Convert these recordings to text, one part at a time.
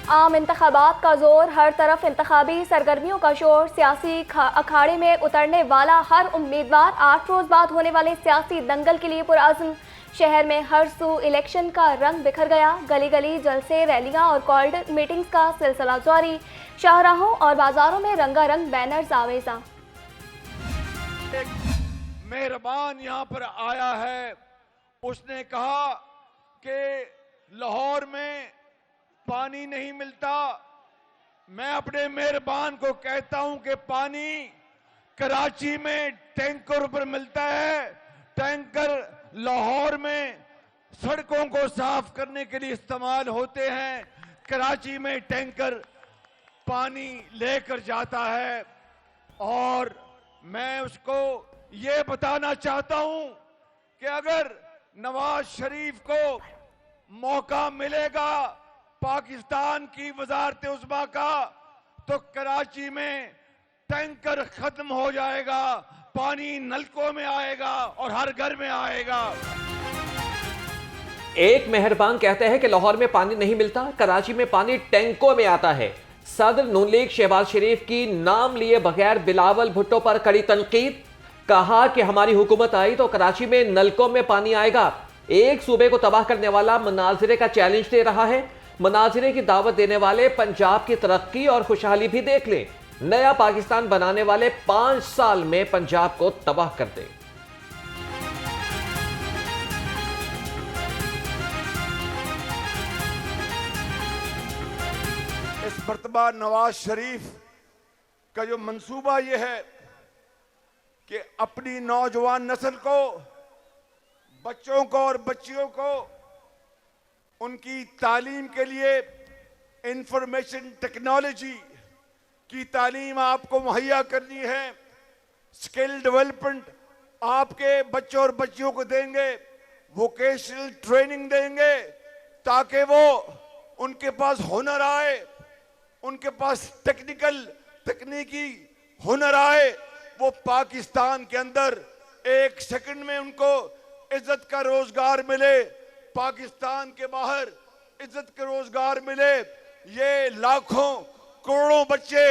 आम इंतखाबात का जोर, हर तरफ इंतखाबी सरगर्मियों का शोर। सियासी अखाड़े में उतरने वाला हर उम्मीदवार 8 रोज बाद होने वाले सियासी दंगल के लिए पुरअज़्म। शहर में हर सू इलेक्शन का रंग बिखर गया। गली गली जलसे, रैलियां और कॉल्ड मीटिंग्स का सिलसिला जारी। शाहराहों और बाजारों में रंगारंग बैनर्स आवेजा। एक मेहरबान यहाँ पर आया है, उसने कहा कि लाहौर में पानी नहीं मिलता। मैं अपने मेहरबान को कहता हूं कि पानी कराची में टैंकर पर मिलता है। टैंकर लाहौर में सड़कों को साफ करने के लिए इस्तेमाल होते हैं। कराची में टैंकर पानी लेकर जाता है। और मैं उसको ये बताना चाहता हूं कि अगर नवाज शरीफ को मौका मिलेगा पाकिस्तान की वजारत उज़्मा का, तो कराची में टैंकर खत्म हो जाएगा, पानी नलकों में आएगा और हर घर में आएगा। एक मेहरबान कहते हैं कि लाहौर में पानी नहीं मिलता, कराची में पानी टैंकों में आता है। सदर नून लीग शहबाज शरीफ की नाम लिए बगैर बिलावल भुट्टो पर कड़ी तनकीद। कहा कि हमारी हुकूमत आई तो कराची में नलकों में पानी आएगा। एक सूबे को तबाह करने वाला मनाजिरे का चैलेंज दे रहा है। मनाजिरे की दावत देने वाले पंजाब की तरक्की और खुशहाली भी देख लें। नया पाकिस्तान बनाने वाले 5 साल में पंजाब को तबाह कर दें। इस मर्तबा नवाज शरीफ का जो मंसूबा ये है कि अपनी नौजवान नस्ल को, बच्चों को और बच्चियों को उनकी तालीम के लिए इंफॉर्मेशन टेक्नोलॉजी की तालीम आपको मुहैया करनी है। स्किल डेवलपमेंट आपके बच्चों और बच्चियों को देंगे, वोकेशनल ट्रेनिंग देंगे ताकि वो उनके पास हुनर आए, उनके पास तकनीकी हुनर आए। वो पाकिस्तान के अंदर एक सेकंड में उनको इज्जत का रोजगार मिले, पाकिस्तान के बाहर इज्जत के रोजगार मिले। ये लाखों करोड़ों बच्चे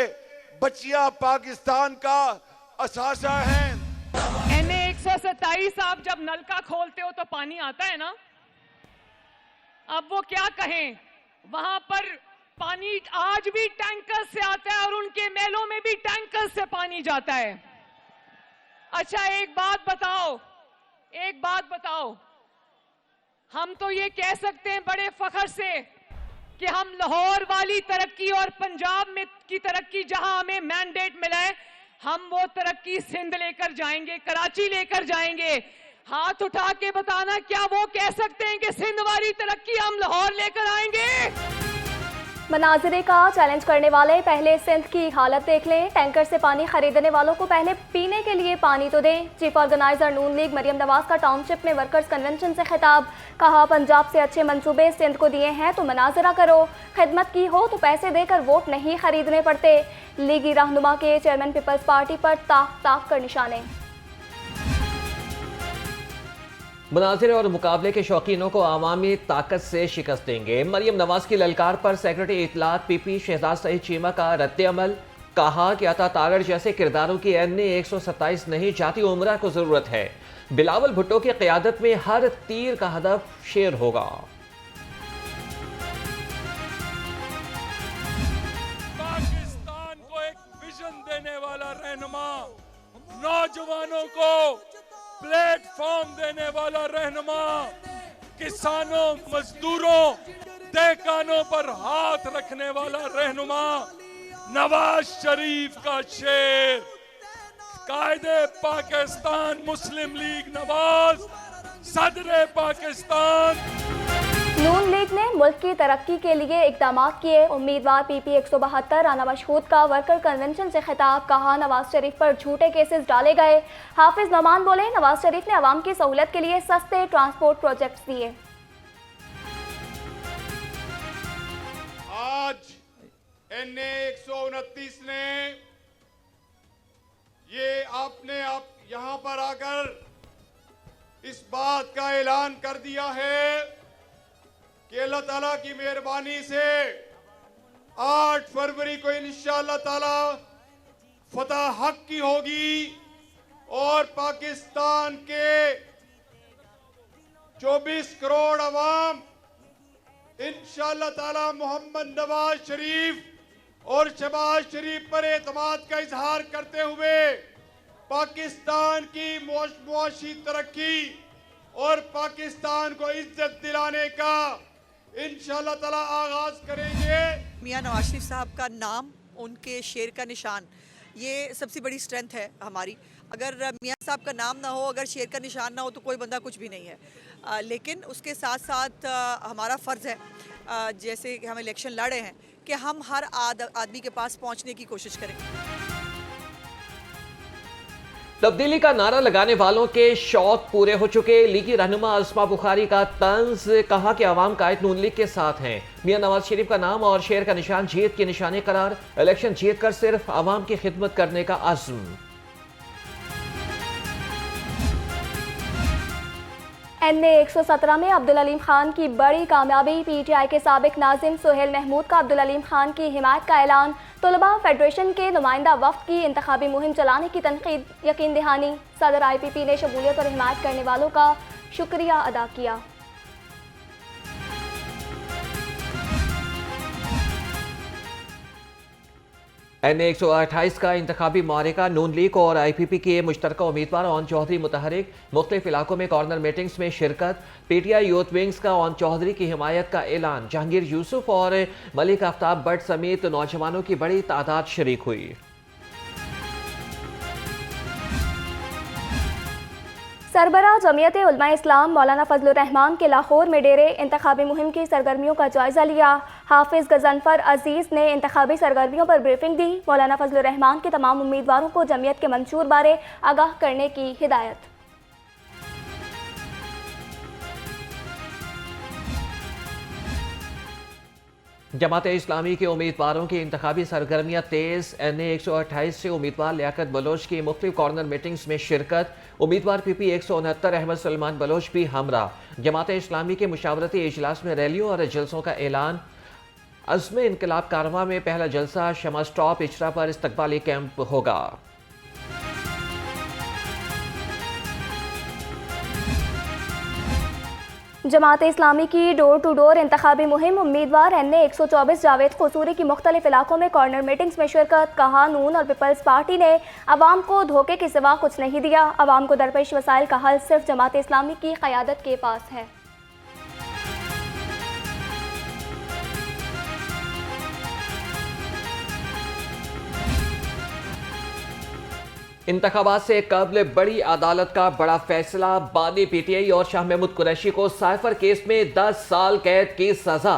बच्चियां पाकिस्तान का असासा हैं। NA 127 आप जब नलका खोलते हो तो पानी आता है ना। अब वो क्या कहें, वहां पर पानी आज भी टैंकर से आता है और उनके मेलों में भी टैंकर से पानी जाता है। अच्छा एक बात बताओ, हम तो ये कह सकते हैं बड़े फख्र से कि हम लाहौर वाली तरक्की और पंजाब में की तरक्की जहां हमें मैंडेट मिला है, हम वो तरक्की सिंध लेकर जाएंगे, कराची लेकर जाएंगे। हाथ उठा के बताना, क्या वो कह सकते हैं कि सिंध वाली तरक्की हम लाहौर लेकर आएंगे? मनाजिरे का चैलेंज करने वाले पहले सिंध की हालत देख लें। टैंकर से पानी खरीदने वालों को पहले पीने के लिए पानी तो दें। चीफ ऑर्गेनाइजर नून लीग मरियम नवाज का टाउनशिप में वर्कर्स कन्वेंशन से खिताब। कहा, पंजाब से अच्छे मंसूबे सिंध को दिए हैं तो मनाजरा करो, खिदमत की हो तो पैसे देकर वोट नहीं खरीदने पड़ते। लीगी रहनुमा के चेयरमैन पीपल्स पार्टी पर ताक कर निशाने। मुनाजिरे और मुकाबले के शौकीनों को आवामी ताकत से शिकस्त देंगे। मरियम नवाज की ललकार पर सेक्रेटरी इतलात PP शहजाद सईद चीमा का रद्द-ए-अमल। कहा कि अता तारड़ जैसे किरदारों की NA 127 नहीं, जाती उमरा को जरूरत है। बिलावल भुट्टो की क़यादत में हर तीर का हदफ शेर होगा। पाकिस्तान को एक विजन देने वाला रहनुमा, नौजवानों को प्लेटफॉर्म देने वाला रहनुमा, किसानों, मजदूरों, दहकानों पर हाथ रखने वाला रहनुमा, नवाज शरीफ का शेर, कायदे पाकिस्तान मुस्लिम लीग नवाज, सदर पाकिस्तान। नून लीग ने मुल्क की तरक्की के लिए इकदाम किए। उम्मीदवार PP 172 राना मशहूद का वर्कर कन्वेंशन से खिताब। कहा, नवाज शरीफ पर झूठे केसेस डाले गए। हाफिज नौमान बोले, नवाज शरीफ ने अवाम की सहूलत के लिए सस्ते ट्रांसपोर्ट प्रोजेक्ट्स दिए। आज NA 129 ने ये आपने यहां पर आकर इस बात का ऐलान कर दिया है कि अल्लाह ताला की मेहरबानी से 8 फरवरी को इंशाअल्लाह ताला फतह हक की होगी और पाकिस्तान के 24 करोड़ अवाम इंशाअल्लाह ताला मोहम्मद नवाज शरीफ और शहबाज शरीफ पर एतमाद का इजहार करते हुए पाकिस्तान की मुआशी तरक्की और पाकिस्तान को इज्जत दिलाने का इंशाअल्लाह ताला आगाज करेंगे। मियां नवाज शरीफ साहब का नाम, उनके शेर का निशान, ये सबसे बड़ी स्ट्रेंथ है हमारी। अगर मियां साहब का नाम ना हो, अगर शेर का निशान ना हो तो कोई बंदा कुछ भी नहीं है। लेकिन उसके साथ साथ हमारा फ़र्ज़ है, जैसे कि हम इलेक्शन लड़े हैं, कि हम हर आदमी के पास पहुंचने की कोशिश करें। तब्दीली का नारा लगाने वालों के शौक पूरे हो चुके। लीगी रहनुमा अस्मा बुखारी का तंज, कहा कि अवाम कायद नून लीग के साथ हैं। मियां नवाज शरीफ का नाम और शेर का निशान जीत की निशानी करार, इलेक्शन जीत कर सिर्फ अवाम की खिदमत करने का अज़्म। NA 117 में अब्दुल अलीम खान की बड़ी कामयाबी। PTI के साबिक नाजिम सुहेल महमूद का अब्दुल अलीम खान की हिमायत का ऐलान। तलबा फेडरेशन के नुमाइंदा वफ्द की इंतखाबी मुहिम चलाने की तनकीद यकीन दहानी। सदर IPP ने शमूलियत और हिमायत करने वालों का शुक्रिया अदा किया। NA 128 का इंतखाबी मारिका, नून लीग और IPP के मुश्तरका उम्मीदवार ओन चौधरी मुतहरिक, मुख्तलिफ इलाकों में कॉर्नर मीटिंग्स में शिरकत। PTI यूथ विंग्स का ओन चौधरी की हिमायत का ऐलान। जहांगीर यूसुफ और मलिक आफ्ताब भट्ट समेत नौजवानों की बड़ी तादाद शरीक हुई। सरबराह जमीयत उलमा इस्लाम मौलाना फजलुर रहमान के लाहौर में डेरे इंतखाबी मुहिम की सरगर्मियों का जायजा लिया। हाफिज गजनफर अजीज ने इंतखाबी सरगर्मियों पर ब्रीफिंग दी। मौलाना फजलुर रहमान के तमाम उम्मीदवारों को जमीयत के मंशूर बारे आगाह करने की हिदायत। जमात इस्लामी के उम्मीदवारों की इंतखाबी सरगर्मियाँ तेज। NA 128 से उम्मीदवार लियाकत बलोच की मुख्तलिफ कॉर्नर मीटिंग्स में शिरकत। उम्मीदवार PP 169 अहमद सलमान बलोच भी हमरा। जमात इस्लामी के मुशावरती इजलास में रैलियों और जलसों का ऐलान। अज़्म इनकलाब कारवां में पहला जलसा शमा स्टॉप इचरा पर इस्तकबाली कैंप होगा। जमात इस्लामी की डोर टू डोर इंतखाबी मुहिम। उम्मीदवार NA 124 जावेद कसूरी की मुख्तलिफ इलाकों में कॉर्नर मीटिंग्स में शिरकत। कहा, नून और पीपल्स पार्टी ने अवाम को धोखे के सिवा कुछ नहीं दिया। अवाम को दरपेश वसाइल का हल सिर्फ जमात इस्लामी की क़यादत के पास है। इंतखाबात से कबल बड़ी अदालत का बड़ा फैसला। बानी PTI और शाह महमूद कुरैशी को साइफर केस में 10 साल कैद की सजा।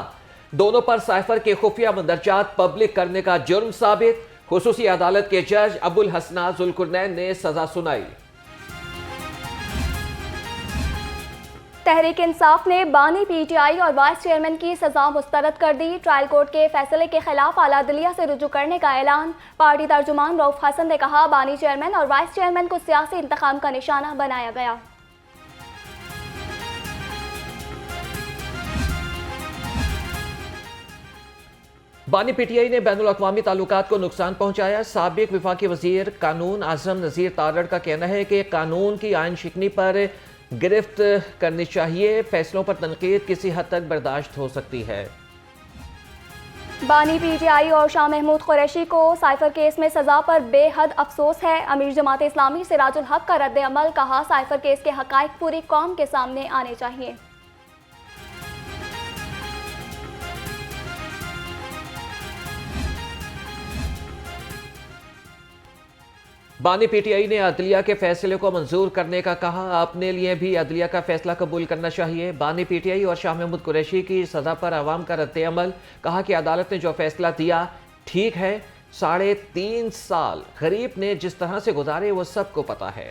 दोनों पर साइफर के खुफिया मंदरजात पब्लिक करने का जुर्म साबित। खुसूसी अदालत के जज अबुल हसना जुल्कुरनैन ने सजा सुनाई। तहरीक इंसाफ ने बानी PTI और वाइस चेयरमैन की सजा मुस्तरद कर दी। ट्रायल कोर्ट के फैसले के खिलाफ आला अदलिया से रुजू करने का ऐलान। पार्टी तर्जुमान रऊफ हसन ने कहा, बानी चेयरमैन और वाइस चेयरमैन को सियासी इंतखाम का निशाना बनाया गया। बानी PTI ने बैनुल अक़वामी ताल्लुकात को नुकसान पहुंचाया। साबिक वफाकी वजीर कानून आजम नज़ीर तारड़ का कहना है कि कानून की आइन शिकनी पर गिरफ्त करनी चाहिए। फैसलों पर तनकीद किसी हद तक बर्दाश्त हो सकती है। बानी PTI और शाह महमूद कुरैशी को साइफर केस में सजा पर बेहद अफसोस है। अमीर जमात इस्लामी सिराजुल हक का रद्द अमल। कहा, साइफर केस के हकाइक पूरी कौम के सामने आने चाहिए। बानी PTI ने अदलिया के फैसले को मंजूर करने का कहा। अपने लिए भी अदलिया का फैसला कबूल करना चाहिए। बानी PTI और शाह महमूद कुरैशी की सजा पर अवाम का रद्द अमल। कहा कि अदालत ने जो फैसला दिया ठीक है। 3.5 साल गरीब ने जिस तरह से गुजारे वो सबको पता है।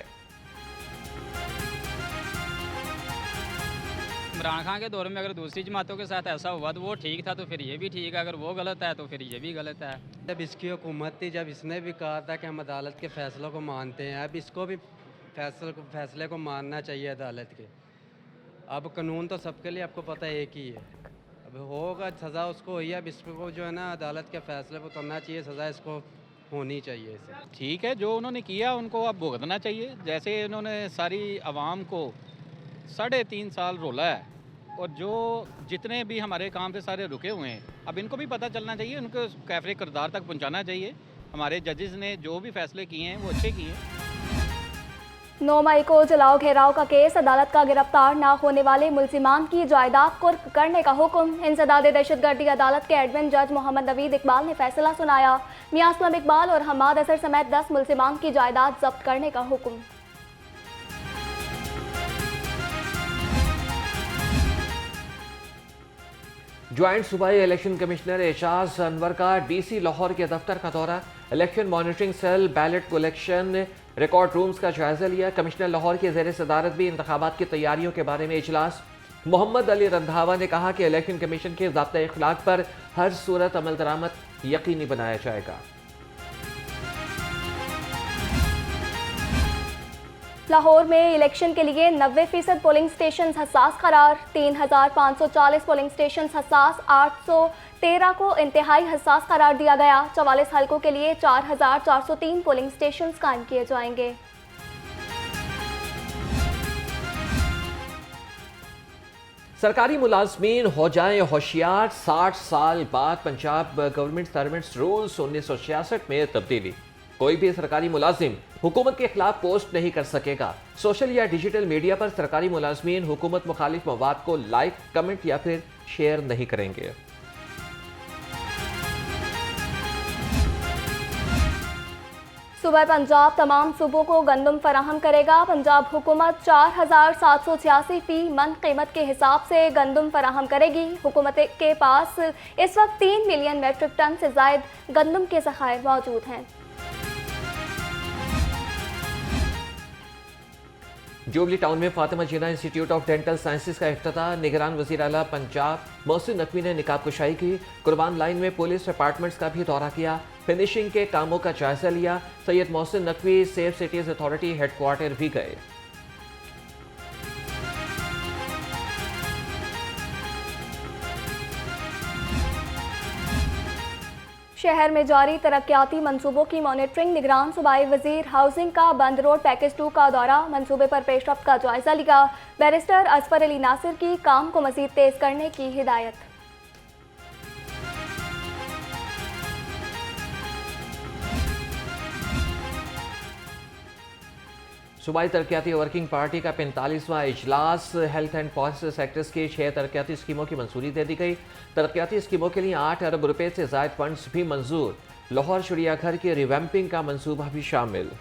इमरान खान के दौर में अगर दूसरी जमातों के साथ ऐसा हुआ तो वो ठीक था, तो फिर ये भी ठीक है। अगर वो गलत है तो फिर ये भी गलत है। जब इसकी हुकूमत थी, जब इसने भी कहा था कि हम अदालत के फैसलों को मानते हैं, अब इसको भी फैसले को मानना चाहिए अदालत के। अब कानून तो सबके लिए आपको पता है एक ही है। अब होगा सज़ा उसको हुई है, अब इसको जो है ना अदालत के फैसले पर उतरना चाहिए, सज़ा इसको होनी चाहिए इसे। ठीक है, जो उन्होंने किया उनको अब भुगतना चाहिए। जैसे उन्होंने सारी आवाम को 3.5 साल रोला है, और जो जितने भी हमारे काम से सारे रुके हुए हैं, अब इनको भी पता चलना चाहिए, उनको कैफरे किरदार तक पहुंचाना चाहिए। हमारे जजेस ने जो भी फैसले किए हैं वो अच्छे किए हैं। 9 मई को जलाओ घेराव का केस, अदालत का गिरफ्तार न होने वाले मुल्जिमान की जायदाद कुर्क करने का हुक्म। इंसदाद दहशतगर्दी अदालत के एडमिन जज मोहम्मद नवीद इकबाल ने फैसला सुनाया। मियां असलम इकबाल और हमाद असर समेत 10 मुल्जिमान की जायदाद जब्त करने का हुक्म। ज्वाइंट सूबाई इलेक्शन कमिश्नर एजाज अनवर का डीसी लाहौर के दफ्तर का दौरा, election monitoring cell, ballot collection, record rooms का जायजा लिया। कमिश्नर लाहौर की ज़ेर सदारत भी इंतखाबात की तैयारियों के बारे में इजलास। मोहम्मद अली रंधावा ने कहा कि इलेक्शन कमीशन के ज़ाब्ता इखलाक पर हर सूरत अमल दरामद यकीनी बनाया जाएगा। लाहौर में इलेक्शन के लिए 90% पोलिंग स्टेशन हसास करार, 3540 पोलिंग स्टेशन हसास, 813 को इंतहाई हसास करार दिया गया। 44 हलकों के लिए 4403 पोलिंग स्टेशन कायम किए जाएंगे। सरकारी मुलाजमीन हो जाएं होशियार, 60 साल बाद पंजाब गवर्नमेंट सर्वेंट्स रूल्स 1966 में तब्दीली। कोई भी सरकारी मुलाजिम हुकूमत के खिलाफ पोस्ट नहीं कर सकेगा। सोशल या डिजिटल मीडिया पर सरकारी मुलाजमीन हुकूमत मुखालिफ मवाद को लाइक, कमेंट या फिर शेयर नहीं करेंगे। सूबा पंजाब तमाम सूबों को गंदम फराहम करेगा। पंजाब हुकूमत 4786 फी मन कीमत के हिसाब से गंदम फराहम करेगी। हुकूमत के पास इस वक्त 3 मिलियन मेट्रिक टन से जायद गंदम के ज़खायर मौजूद हैं। जुबली टाउन में फातिमा जिन्ना इंस्टीट्यूट ऑफ डेंटल साइंसेज का इफ्तिताह, निगरान वज़ीर आला पंजाब मोहसिन नकवी ने निकाब कुशाई की। कुर्बान लाइन में पुलिस अपार्टमेंट्स का भी दौरा किया, फिनिशिंग के कामों का जायजा लिया। Syed Mohsin Naqvi safe cities authority headquarter भी गए। शहर में जारी तरक्याती मंसूबों की मॉनिटरिंग, निगरान सूबाई वजीर हाउसिंग का बंद रोड पैकेज 2 का दौरा, मंसूबे पर पेशरफ्त का जायजा लिया। बैरिस्टर असफर अली नासिर की काम को मजीद तेज करने की हिदायत। सूबाई तरक्याती वर्किंग पार्टी का 45वां इजलास, हेल्थ एंड फॉरेस्ट सेक्टर्स की 6 तरक्याती स्कीमों की मंजूरी दे दी गई। तरक्याती स्कीमों के लिए 8 अरब रुपए से ज़ायद फंड्स भी मंजूर। लाहौर चिड़ियाघर की रिवैम्पिंग का मंसूबा भी शामिल।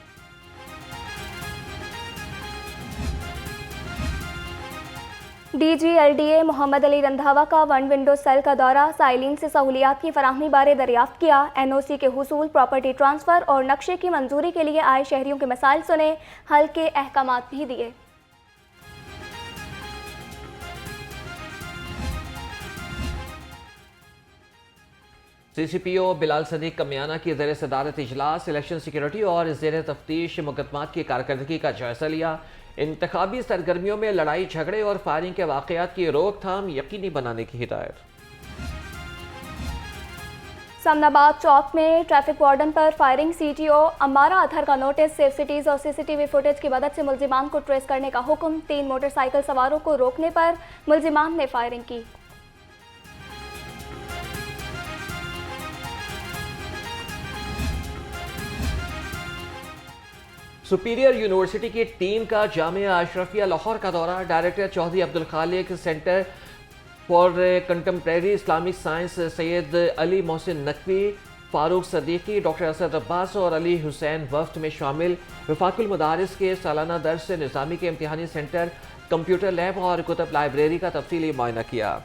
DGLDA मोहम्मद अली रंधावा का 1 विंडो सेल का दौरा, साइलिन से सहूलियात की फराहमी बारे दरियाफ्त किया। NOC के हुसूल, प्रॉपर्टी ट्रांसफ़र और नक्शे की मंजूरी के लिए आए शहरियों के मसाइल सुने, हल के अहकामात भी दिए। CCPO बिलाल सदीक कमियाना की ज़ेर सदारत इजलास, इलेक्शन सिक्योरिटी और ज़ेर तफ्तीश मुकदमात की कारकर्दगी का जायजा लिया। इंतखाबी सरगर्मियों में लड़ाई झगड़े और फायरिंग के वाक़यात की रोकथाम यकीनी बनाने की हिदायत। सामनाबाद चौक में ट्रैफिक वार्डन पर फायरिंग, CTO अमारा अथर का नोटिस, सेफ सिटीज़ और CCTV फुटेज की मदद से मुल्जिमान को ट्रेस करने का हुक्म। 3 मोटरसाइकिल सवारों को रोकने पर मुल्जिमान ने फायरिंग की। सुपीरियर यूनिवर्सिटी की टीम का जामिया अशरफिया लाहौर का दौरा, director Chaudhry Abdul Khaliq centre for contemporary Islamic science Syed Ali Mohsin Naqvi, Farooq Siddiqui, doctor Asad Abbas और अली हुसैन वफ्द में शामिल। वफाकुल मदारिस के सालाना दर्स निज़ामी के इम्तिहानी सेंटर, कंप्यूटर लैब और कुतुब लाइब्रेरी का तफसीली मुआयना किया।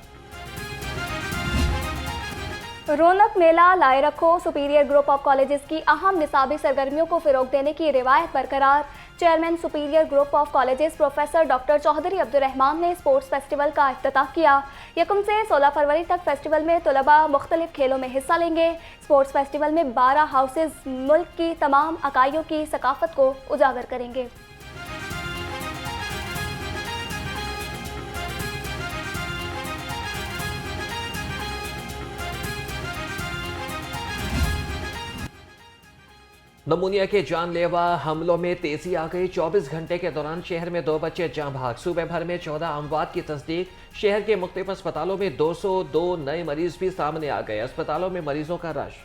रौनक मेला लाए रखो, सुपीरियर ग्रुप ऑफ कॉलेजेस की अहम निसाबी सरगर्मियों को फ़रोग देने की रिवायत बरकरार। Chairman Superior group of colleges professor doctor Chaudhry Abdurrahman ने स्पोर्ट्स फेस्टिवल का इफ्तिताह किया। 1 से 16 फरवरी तक फेस्टिवल में तलबा मुख्तलिफ खेलों में हिस्सा लेंगे। स्पोर्ट्स फेस्टिवल में 12 हाउसेज मुल्क की तमाम अकाइयों की सकाफत को उजागर करेंगे। नमूनिया के जानलेवा हमलों में तेजी आ गई। 24 घंटे के दौरान शहर में 2 बच्चे जाँ भाग। सूबे भर में 14 अमवात की तस्दीक। शहर के मुख्तलिफ अस्पतालों में 202 नए मरीज भी सामने आ गए। अस्पतालों में मरीजों का रश।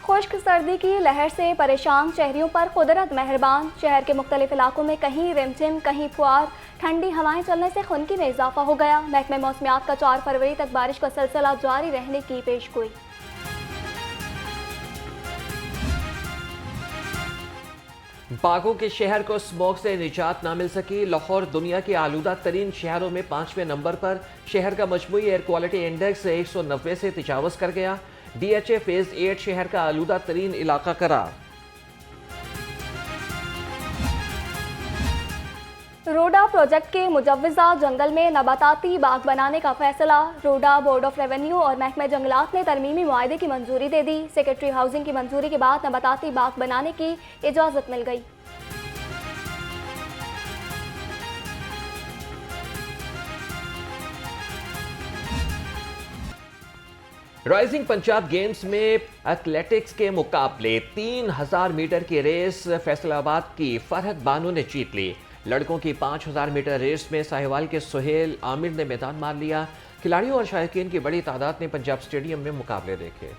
खुश्क सर्दी की लहर से परेशान शहरियों पर कुदरत मेहरबान। शहर के मुख्तलिफ इलाकों में कहीं रिमझिम कहीं फुआर। ठंडी हवाएं चलने से खुनकी में इजाफा हो गया। महकमे मौसमियात का 4 फरवरी तक बारिश का सिलसिला जारी रहने की पेशगोई। बागों के शहर को स्मोक से निजात ना मिल सकी। लाहौर दुनिया के आलूदा तरीन शहरों में 5वें नंबर पर। शहर का मजमूई एयर क्वालिटी इंडेक्स 190 से तजावज़ कर गया। DHA फेज 8 शहर का आलूदा तरीन इलाका करार। रोडा प्रोजेक्ट के मुजव्वज़ा जंगल में नबाताती बाग बनाने का फैसला। रोडा बोर्ड ऑफ रेवेन्यू और महकमे जंगलात ने तरमीमी मुआहदे की मंजूरी दे दी। सेक्रेटरी हाउसिंग की मंजूरी के बाद नबाताती बाग बनाने की इजाज़त मिल गई। राइजिंग पंजाब गेम्स में एथलेटिक्स के मुकाबले 3000 मीटर की रेस फैसलाबाद की फरहत बानो ने जीत ली। लड़कों की 5000 मीटर रेस में साहिवाल के सुहेल आमिर ने मैदान मार लिया। खिलाड़ियों और शायकीन की बड़ी तादाद ने पंजाब स्टेडियम में मुकाबले देखे।